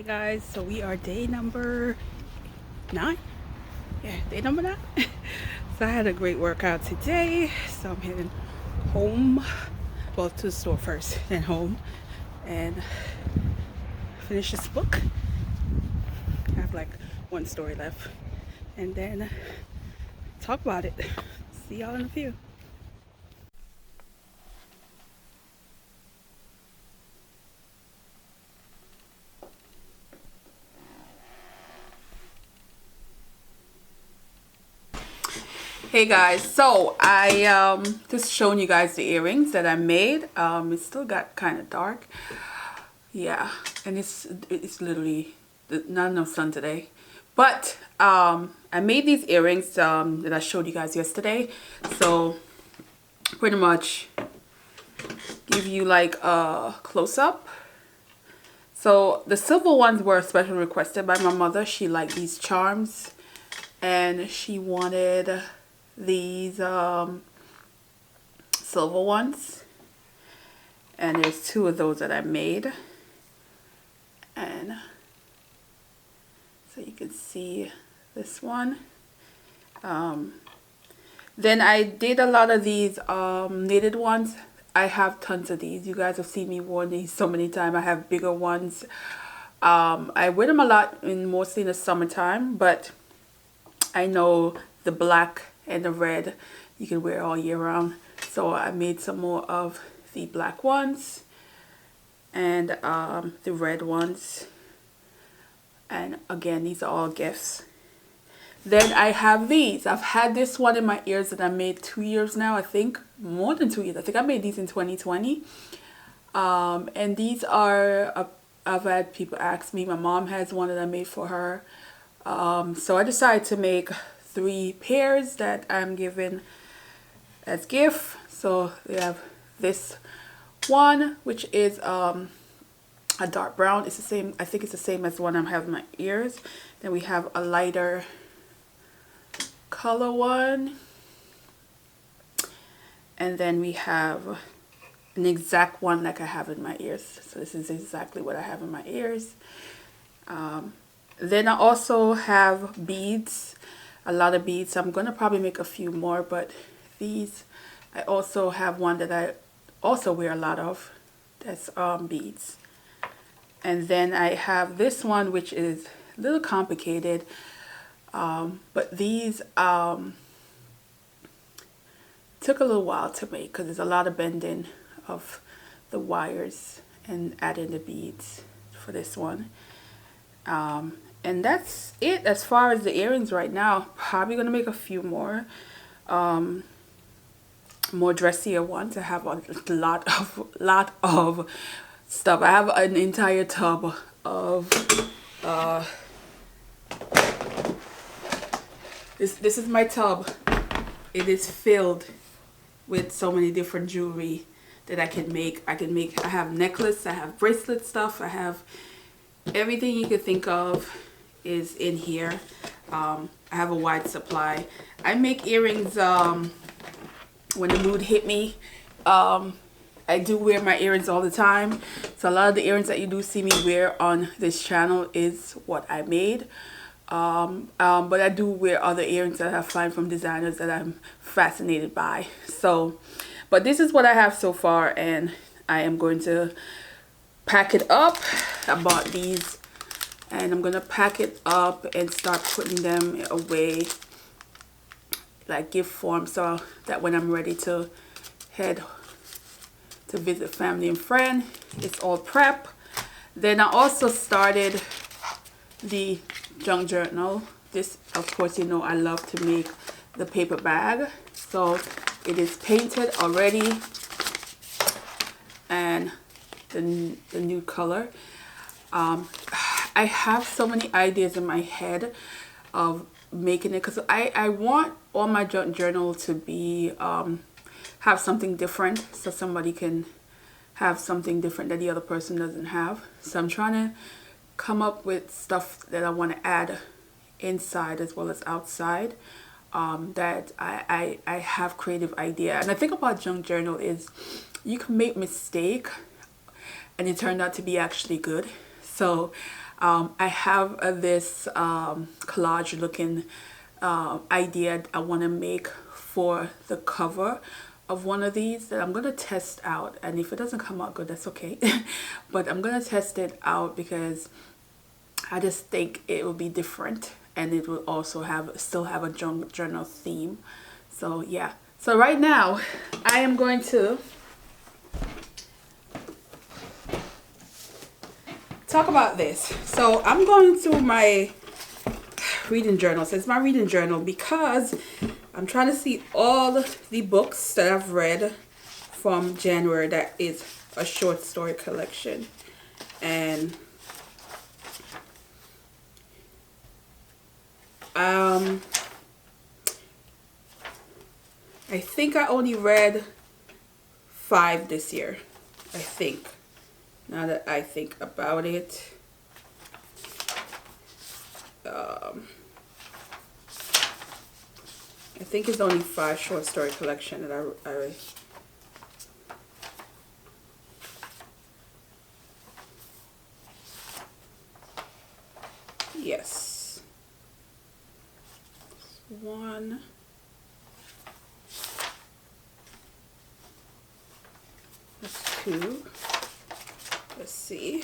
Guys, so we are day number 9. Yeah, day number 9. So I had a great workout today, so I'm heading home, well, to the store first, then home, and finish this book. I have like one story left, and then talk about it. See y'all in a few. Hey guys, so I just showing you guys the earrings that I made. It still got kind of dark, yeah, and it's literally not enough sun today, but I made these earrings that I showed you guys yesterday. So pretty much give you like a close-up. So the silver ones were specially requested by my mother. She liked these charms and she wanted these silver ones, and there's 2 of those that I made, and so you can see this one. Then I did a lot of these knitted ones. I have tons of these. You guys have seen me wear these so many times. I have bigger ones. I wear them a lot mostly in the summertime, but I know the black and the red you can wear all year round. So I made some more of the black ones and the red ones. And again, these are all gifts. Then I have these. I've had this one in my ears that I made 2 years now, I think. More than 2 years. I think I made these in 2020. And these are, I've had people ask me. My mom has one that I made for her. So I decided to make 3 pairs that I'm giving as gift. So we have this one, which is a dark brown. It's the same, I think it's the same as the one I'm having in my ears. Then we have a lighter color one, and then we have an exact one like I have in my ears. So this is exactly what I have in my ears. Then I also have beads, a lot of beads. I'm gonna probably make a few more, but these, I also have one that I also wear a lot of, that's beads. And then I have this one, which is a little complicated, but these took a little while to make because there's a lot of bending of the wires and adding the beads for this one. And that's it as far as the earrings right now. Probably gonna make a few more dressier ones. I have a lot of stuff. I have an entire tub of this is my tub. It is filled with so many different jewelry that I can make. I have necklace, I have bracelet stuff, I have everything you could think of is in here. I have a wide supply. I make earrings when the mood hit me. I do wear my earrings all the time. So a lot of the earrings that you do see me wear on this channel is what I made. But I do wear other earrings that I find from designers that I'm fascinated by. So, but this is what I have so far, and I am going to pack it up. I bought these, and I'm gonna pack it up and start putting them away like gift form, so that when I'm ready to head to visit family and friend, it's all prep. Then I also started the junk journal. This, of course, you know I love to make the paper bag. So it is painted already, and the new color. I have so many ideas in my head of making it, because I want all my junk journal to be have something different, so somebody can have something different that the other person doesn't have. So I'm trying to come up with stuff that I want to add inside as well as outside, that I have creative idea. And the thing about junk journal is you can make mistake and it turned out to be actually good. So I have this collage looking idea I want to make for the cover of one of these that I'm going to test out, and if it doesn't come out good, that's okay. But I'm going to test it out because I just think it will be different, and it will also still have a journal theme. So yeah, so right now I am going to talk about this. So I'm going through my reading journal. So it's my reading journal because I'm trying to see all the books that I've read from January that is a short story collection. And I think I only read 5 this year. I think. Now that I think about it. I think it's only 5 short story collection that I yes. 1. That's 2. Let's see.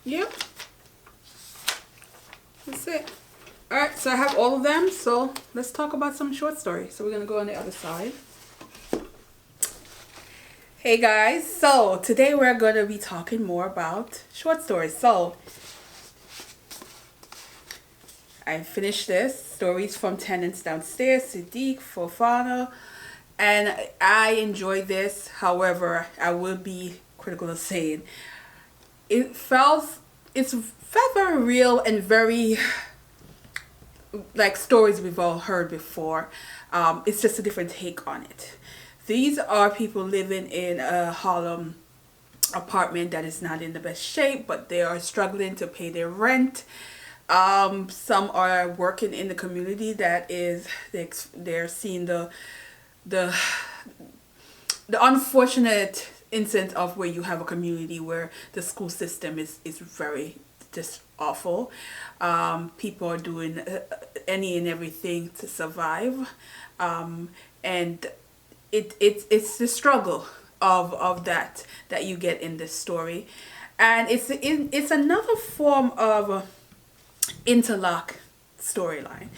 Yep, that's it. All right, so I have all of them. So let's talk about some short stories. So we're gonna go on the other side. Hey guys, so today we're gonna be talking more about short stories. So I finished this, Stories from Tenants Downstairs, Sadiq Fofana, and I enjoyed this. However, I will be critical of saying it felt very real and very like stories we've all heard before. It's just a different take on it. These are people living in a Harlem apartment that is not in the best shape, but they are struggling to pay their rent. Some are working in the community that is they're seeing the unfortunate instance of where you have a community where the school system is very just awful. People are doing any and everything to survive, and it's the struggle of that you get in this story, and it's another form of interlock storyline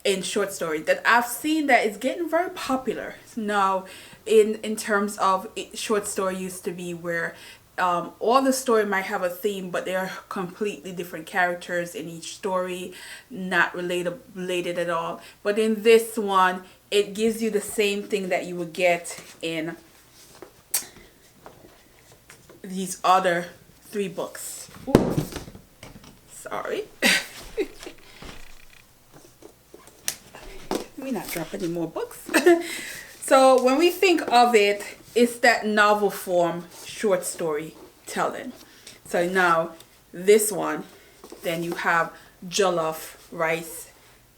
in short story that I've seen that is getting very popular now. In terms of short story used to be where all the story might have a theme, but they are completely different characters in each story, not related at all. But in this one, it gives you the same thing that you would get in these other 3 books. Ooh, sorry. Let me not drop any more books. So when we think of it, it's that novel form short story telling. So now this one, then you have Jollof Rice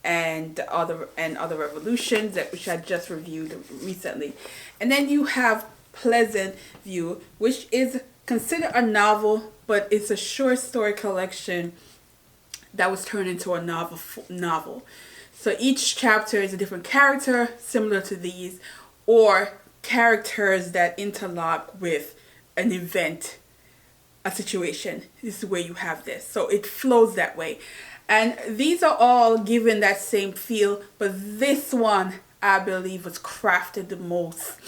and other revolutions which I just reviewed recently, and then you have Pleasant View, which is considered a novel, but it's a short story collection that was turned into a novel. So each chapter is a different character, similar to these, or characters that interlock with an event, a situation. This is where you have this. So it flows that way. And these are all given that same feel, but this one, I believe, was crafted the most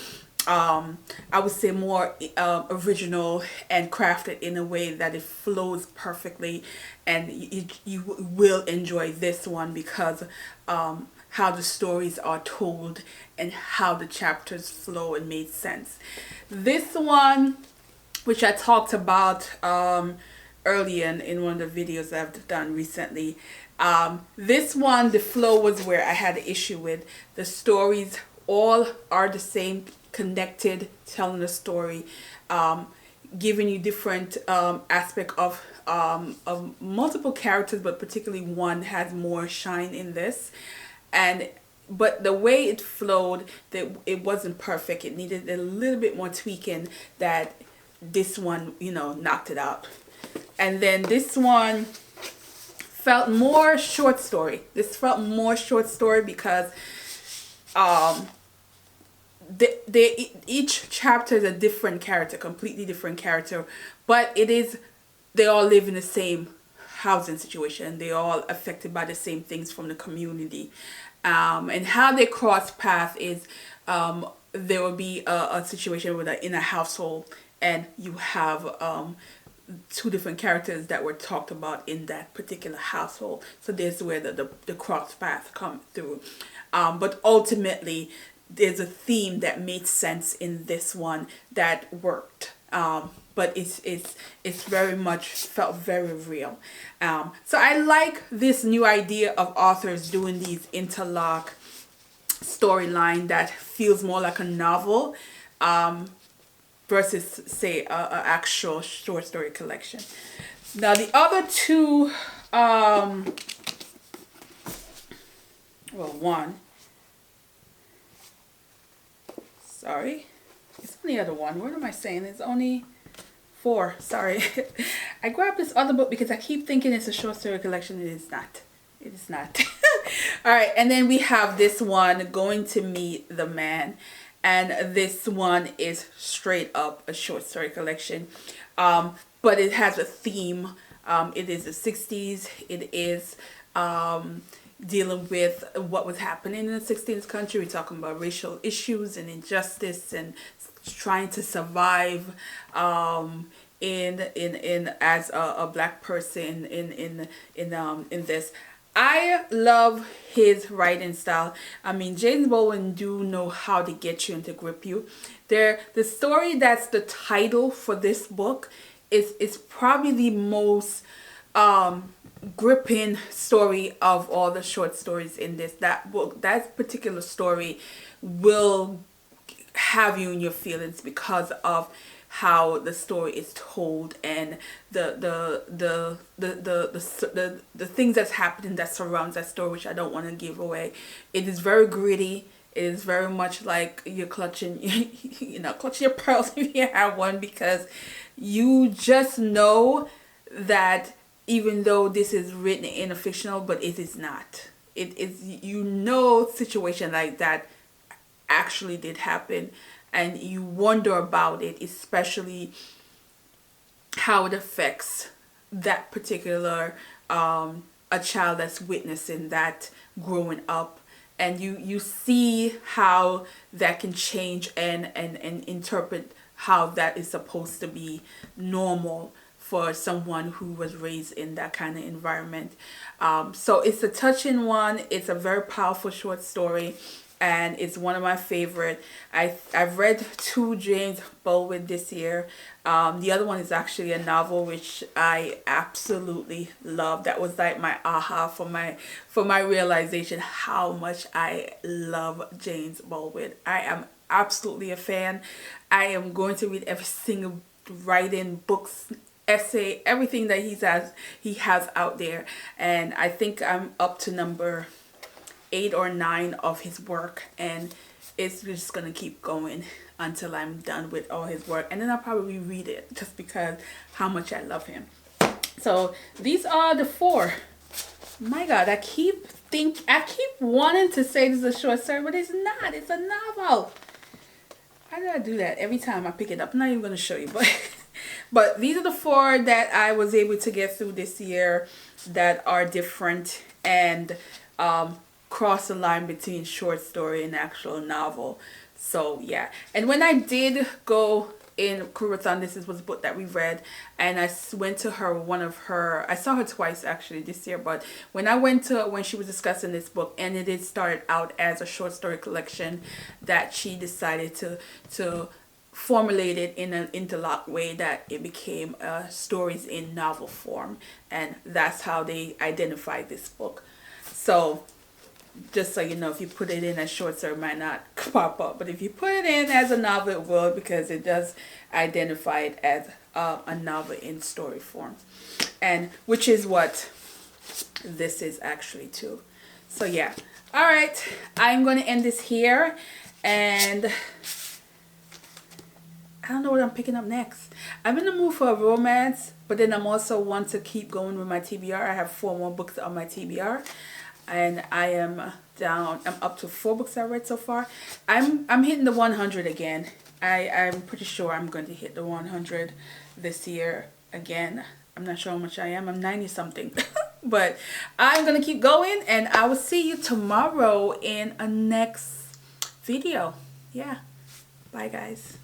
I would say more original and crafted in a way that it flows perfectly, and you will enjoy this one because how the stories are told and how the chapters flow and made sense. This one, which I talked about earlier in one of the videos that I've done recently, this one, the flow was where I had an issue with. The stories all are the same, connected, telling a story, giving you different aspect of multiple characters, but particularly one has more shine in this. But the way it flowed, that it wasn't perfect. It needed a little bit more tweaking. That this one, you know, knocked it out. And then this one felt more short story. This felt more short story because each chapter is a different character, completely different character, but they all live in the same housing situation. They all affected by the same things from the community, and how they cross paths is there will be a situation where they're in a household and you have two different characters that were talked about in that particular household. So there's where the cross paths come through, but ultimately there's a theme that made sense in this one that worked, but it's very much felt very real. So I like this new idea of authors doing these interlock storyline that feels more like a novel, versus say a actual short story collection. Now the other two, one, sorry, it's only the other one. What am I saying? It's only 4. Sorry. I grabbed this other book because I keep thinking it's a short story collection. It is not. It is not. All right. And then we have this one, Going to Meet the Man. And this one is straight up a short story collection. But it has a theme. It is the 60s. It is dealing with what was happening in the 16th country. We're talking about racial issues and injustice and trying to survive in as a black person in this. I love his writing style. I mean, James Baldwin do know how to get you and to grip you. The story that's the title for this book is probably the most gripping story of all the short stories in this. That book, that particular story will have you in your feelings because of how the story is told and the things that's happening that surrounds that story, which I don't want to give away. It is very gritty. It is very much like you're clutching, clutching your pearls if you have one, because you just know that even though this is written in a fictional, but it is not. It is, situation like that actually did happen, and you wonder about it, especially how it affects that particular a child that's witnessing that growing up, and you see how that can change and interpret how that is supposed to be normal for someone who was raised in that kind of environment. So it's a touching one. It's a very powerful short story, and it's one of my favorite. I've read 2 James Baldwin this year. The other one is actually a novel which I absolutely love. That was like my aha for my realization how much I love James Baldwin. I am absolutely a fan. I am going to read every single writing, books, essay, everything that he has out there, and I think I'm up to number 8 or 9 of his work, and it's just gonna keep going until I'm done with all his work, and then I'll probably read it just because how much I love him. So these are the 4. My God, I keep wanting to say this is a short story, but it's not. It's a novel. How do I do that every time I pick it up? I'm not even gonna show you, but these are the 4 that I was able to get through this year that are different and cross the line between short story and actual novel. So yeah, and when I did go in Kurathon, this was a book that we read, and I went to her, I saw her twice actually this year, but when I went to, when she was discussing this book, and it started out as a short story collection that she decided to formulate it in an interlock way that it became stories in novel form, and that's how they identified this book. So just so you know, if you put it in as short story, it might not pop up, but if you put it in as a novel, it will, because it does identify it as a novel in story form, and which is what this is actually too. So yeah, all right, I'm going to end this here, and I don't know what I'm picking up next. I'm in the mood for a romance, but then I'm also want to keep going with my TBR. I have 4 more books on my TBR, and I am I'm up to 4 books I read so far. I'm hitting the 100 again. I'm pretty sure I'm going to hit the 100 this year again. I'm not sure how much I am. I'm 90 something. But I'm going to keep going, and I will see you tomorrow in a next video. Yeah. Bye guys.